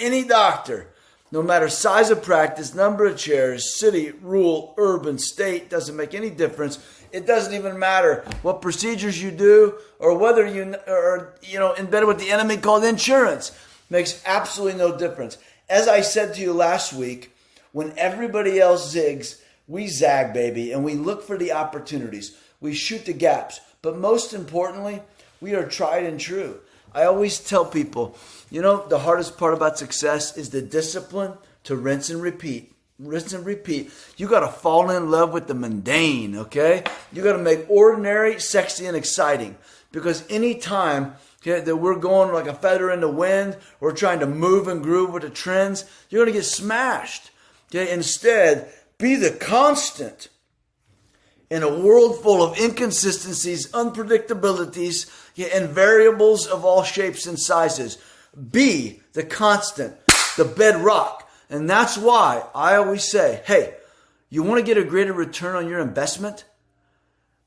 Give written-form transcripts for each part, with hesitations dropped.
any doctor, no matter size of practice, number of chairs, city, rural, urban, state, doesn't make any difference. It doesn't even matter what procedures you do or whether you are embedded with the enemy called insurance. Makes absolutely no difference. As I said to you last week, when everybody else zigs, we zag, baby, and we look for the opportunities. We shoot the gaps. But most importantly, we are tried and true. I always tell people, the hardest part about success is the discipline to rinse and repeat. Rinse and repeat. You got to fall in love with the mundane, okay? You got to make ordinary sexy and exciting. Because any time that we're going like a feather in the wind, or trying to move and groove with the trends, you're going to get smashed. Okay? Instead, be the constant in a world full of inconsistencies, unpredictabilities, and variables of all shapes and sizes. Be the constant, the bedrock. And that's why I always say, hey, you want to get a greater return on your investment?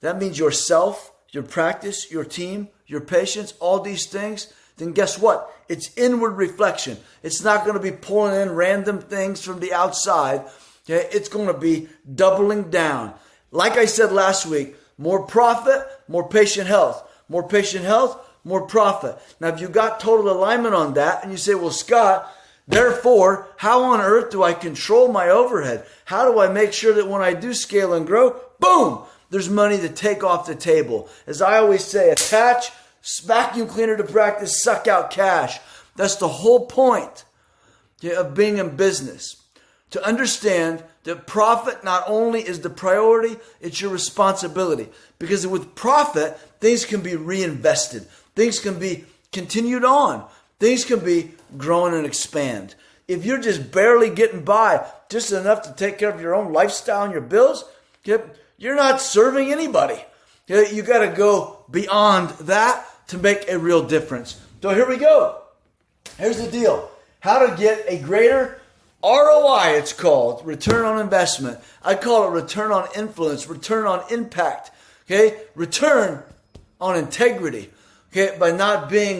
That means yourself, your practice, your team, your patients, all these things. Then guess what? It's inward reflection. It's not going to be pulling in random things from the outside. Okay? It's going to be doubling down. Like I said last week, more profit, more patient health. More patient health, more profit. Now, if you got total alignment on that and you say, well, Scott, therefore, how on earth do I control my overhead? How do I make sure that when I do scale and grow, boom, there's money to take off the table? As I always say, attach vacuum cleaner to practice, suck out cash. That's the whole point of being in business. To understand that profit not only is the priority, it's your responsibility. Because with profit, things can be reinvested. Things can be continued on. Things can be grown and expand. If you're just barely getting by, just enough to take care of your own lifestyle and your bills, you're not serving anybody. You got to go beyond that to make a real difference. So here we go. Here's the deal. How to get a greater ROI, it's called, return on investment. I call it return on influence, return on impact, okay? Return on integrity, okay? By not being,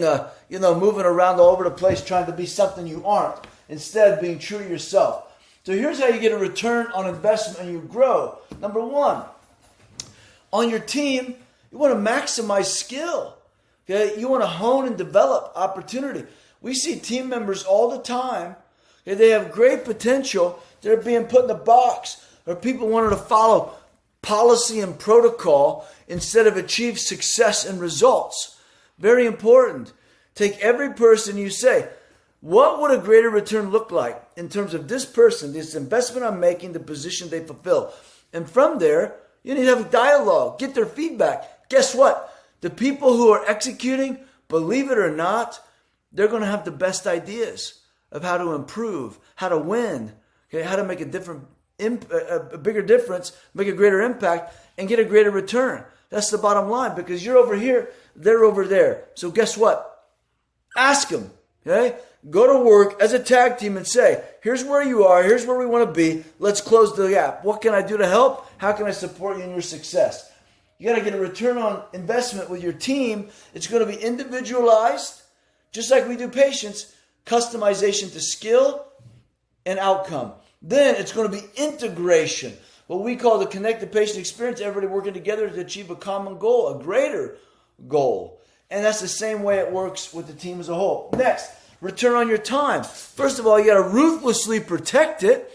moving around all over the place trying to be something you aren't. Instead, being true to yourself. So here's how you get a return on investment and you grow. Number one, on your team, you want to maximize skill, okay? You want to hone and develop opportunity. We see team members all the time. They have great potential. They're being put in a box. Or people wanting to follow policy and protocol instead of achieve success and results. Very important. Take every person you say, what would a greater return look like in terms of this person, this investment I'm making, the position they fulfill? And from there, you need to have a dialogue. Get their feedback. Guess what? The people who are executing, believe it or not, they're going to have the best ideas of how to improve, how to win, okay, how to make a bigger difference, make a greater impact, and get a greater return. That's the bottom line, because you're over here, they're over there. So guess what? Ask them, okay? Go to work as a tag team and say, here's where you are, here's where we want to be, let's close the gap. What can I do to help? How can I support you in your success? You got to get a return on investment with your team. It's going to be individualized, just like we do patients. Customization to skill and outcome. Then it's going to be integration, what we call the connected patient experience, everybody working together to achieve a common goal, a greater goal. And that's the same way it works with the team as a whole. Next, return on your time. First of all, you got to ruthlessly protect it,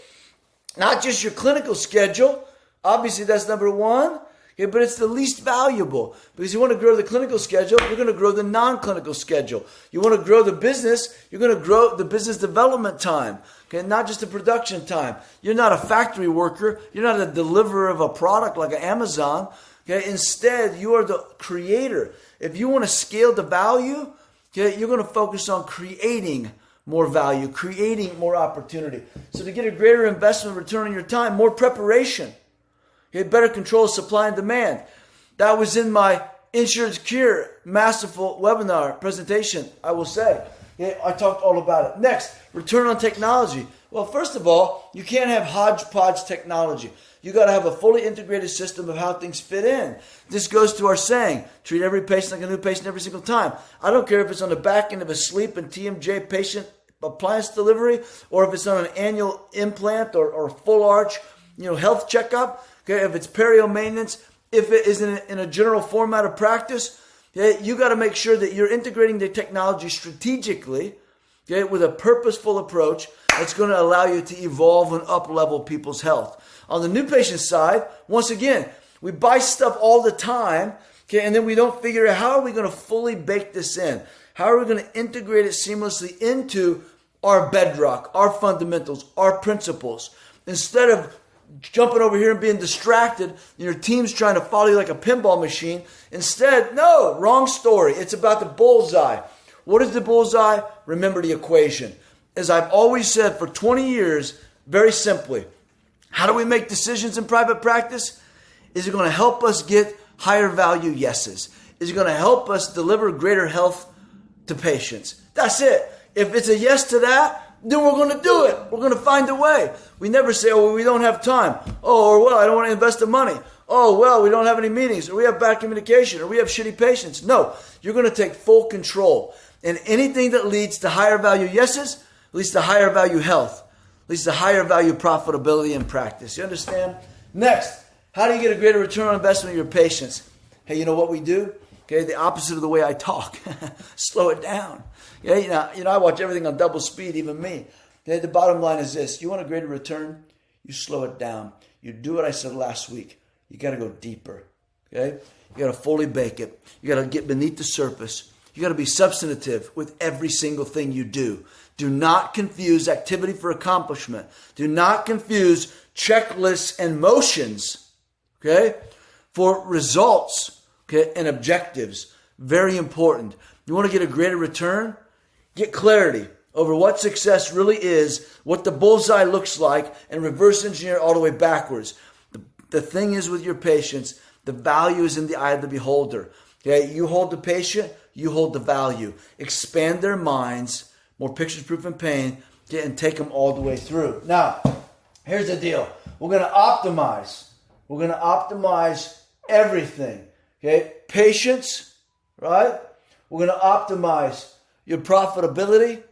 not just your clinical schedule. Obviously, that's number one. Okay, but it's the least valuable, because you want to grow the clinical schedule, you're going to grow the non-clinical schedule. You want to grow the business, you're going to grow the business development time, okay, not just the production time. You're not a factory worker. You're not a deliverer of a product like an Amazon. Okay, instead, you are the creator. If you want to scale the value, okay, you're going to focus on creating more value, creating more opportunity. So to get a greater investment return on your time, more preparation. Okay, better control supply and demand. That was in my Insurance Cure masterful webinar presentation, I will say. Okay, I talked all about it. Next, return on technology. Well, first of all, you can't have hodgepodge technology. You got to have a fully integrated system of how things fit in. This goes to our saying, treat every patient like a new patient every single time. I don't care if it's on the back end of a sleep and TMJ patient appliance delivery, or if it's on an annual implant or full arch, health checkup, okay, if it's perio maintenance, if it is in a general format of practice, okay, you got to make sure that you're integrating the technology strategically, okay, with a purposeful approach that's going to allow you to evolve and up-level people's health. On the new patient side, once again, we buy stuff all the time, okay, and then we don't figure out how are we going to fully bake this in? How are we going to integrate it seamlessly into our bedrock, our fundamentals, our principles? Instead of jumping over here and being distracted, and your team's trying to follow you like a pinball machine. Instead, no, wrong story. It's about the bullseye. What is the bullseye? Remember the equation. As I've always said for 20 years, very simply, how do we make decisions in private practice? Is it going to help us get higher value yeses? Is it going to help us deliver greater health to patients? That's it. If it's a yes to that, then we're going to do it. We're going to find a way. We never say, oh, well, we don't have time. Oh, or well, I don't want to invest the money. Oh, well, we don't have any meetings, or we have bad communication, or we have shitty patients. No, you're going to take full control. And anything that leads to higher value yeses leads to higher value health, leads to higher value profitability in practice. You understand? Next, how do you get a greater return on investment of your patients? Hey, you know what we do? Okay, the opposite of the way I talk. Slow it down. Yeah, I watch everything on double speed, even me. Okay, the bottom line is this. You want a greater return? You slow it down. You do what I said last week. You got to go deeper. Okay? You got to fully bake it. You got to get beneath the surface. You got to be substantive with every single thing you do. Do not confuse activity for accomplishment. Do not confuse checklists and motions, okay, for results, okay, and objectives. Very important. You want to get a greater return? Get clarity over what success really is, what the bullseye looks like, and reverse engineer all the way backwards. The thing is with your patients, the value is in the eye of the beholder. Okay, you hold the patient, you hold the value. Expand their minds, more pictures, proof, and pain, and take them all the way through. Now, here's the deal. We're going to optimize. We're going to optimize everything. Okay, patience, right? We're going to optimize your profitability.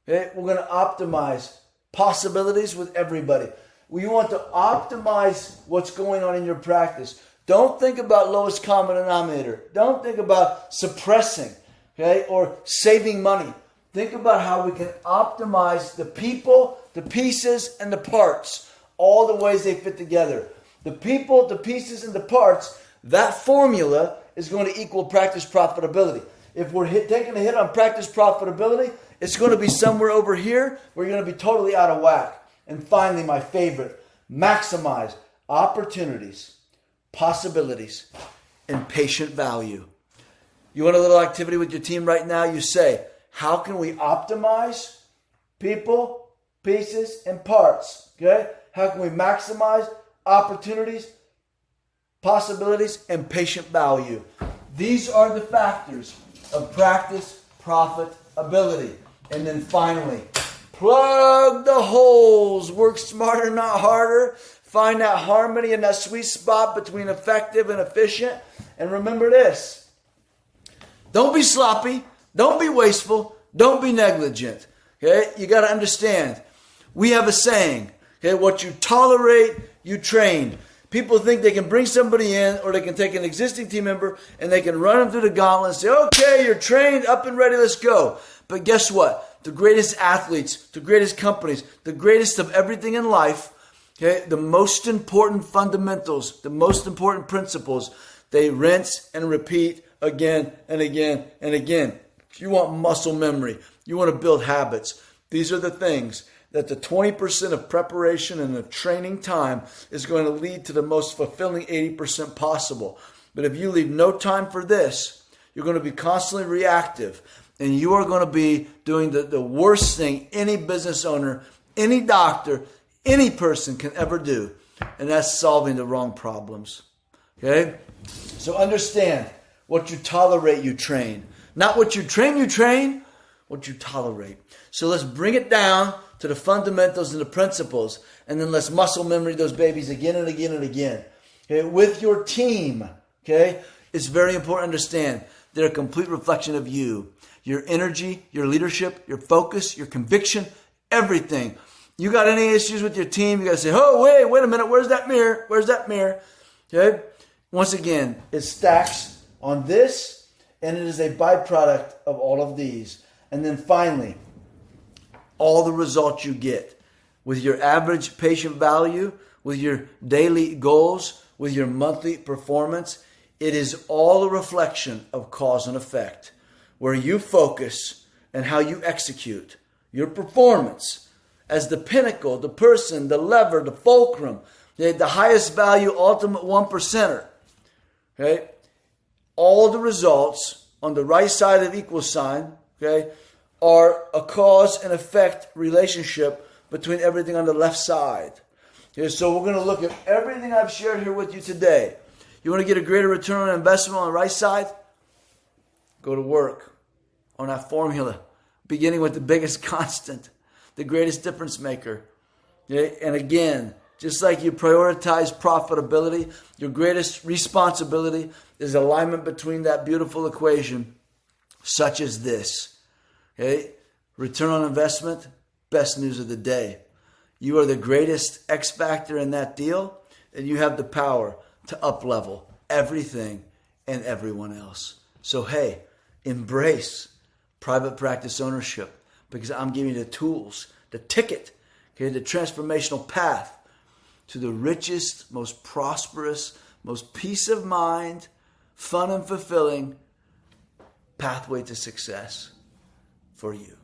Okay, we're going to optimize possibilities with everybody. We want to optimize what's going on in your practice. Don't think about lowest common denominator. Don't think about suppressing, okay, or saving money. Think about how we can optimize the people, the pieces, and the parts, all the ways they fit together. The people, the pieces, and the parts, that formula is going to equal practice profitability. If we're taking a hit on practice profitability, it's going to be somewhere over here where you're going to be totally out of whack. And finally, my favorite, maximize opportunities, possibilities, and patient value. You want a little activity with your team right now? You say, how can we optimize people, pieces, and parts? Okay? How can we maximize opportunities, possibilities, and patient value? These are the factors of practice profitability. And then finally, plug the holes. Work smarter, not harder. Find that harmony and that sweet spot between effective and efficient. And remember this. Don't be sloppy. Don't be wasteful. Don't be negligent. Okay? You got to understand. We have a saying. Okay? What you tolerate, you train. People think they can bring somebody in, or they can take an existing team member and they can run them through the gauntlet and say, okay, you're trained, up and ready, let's go. But guess what? The greatest athletes, the greatest companies, the greatest of everything in life, okay, the most important fundamentals, the most important principles, they rinse and repeat again and again and again. If you want muscle memory, you want to build habits, these are the things that the 20% of preparation and the training time is going to lead to the most fulfilling 80% possible. But if you leave no time for this, you're going to be constantly reactive. And you are going to be doing the worst thing any business owner, any doctor, any person can ever do. And that's solving the wrong problems. Okay? So understand, what you tolerate, you train. Not what you train, what you tolerate. So let's bring it down to the fundamentals and the principles. And then let's muscle memory those babies again and again and again. Okay? With your team, okay? It's very important to understand they're a complete reflection of you. your energy, your leadership, your focus, your conviction, everything. You got any issues with your team, you got to say, oh, wait a minute, where's that mirror? Where's that mirror? Okay? Once again, it stacks on this, and it is a byproduct of all of these. And then finally, all the results you get with your average patient value, with your daily goals, with your monthly performance, it is all a reflection of cause and effect. Where you focus and how you execute your performance as the pinnacle, the person, the lever, the fulcrum, the highest value, ultimate 1%er. Okay? All the results on the right side of equal sign, okay, are a cause and effect relationship between everything on the left side. Okay, so we're going to look at everything I've shared here with you today. You want to get a greater return on investment on the right side? Go to work on that formula, beginning with the biggest constant, the greatest difference maker. Okay? And again, just like you prioritize profitability, your greatest responsibility is alignment between that beautiful equation, such as this. Okay? Return on investment, best news of the day. You are the greatest X factor in that deal, and you have the power to up-level everything and everyone else. So hey, embrace private practice ownership, because I'm giving you the tools, the ticket, okay, the transformational path to the richest, most prosperous, most peace of mind, fun and fulfilling pathway to success for you.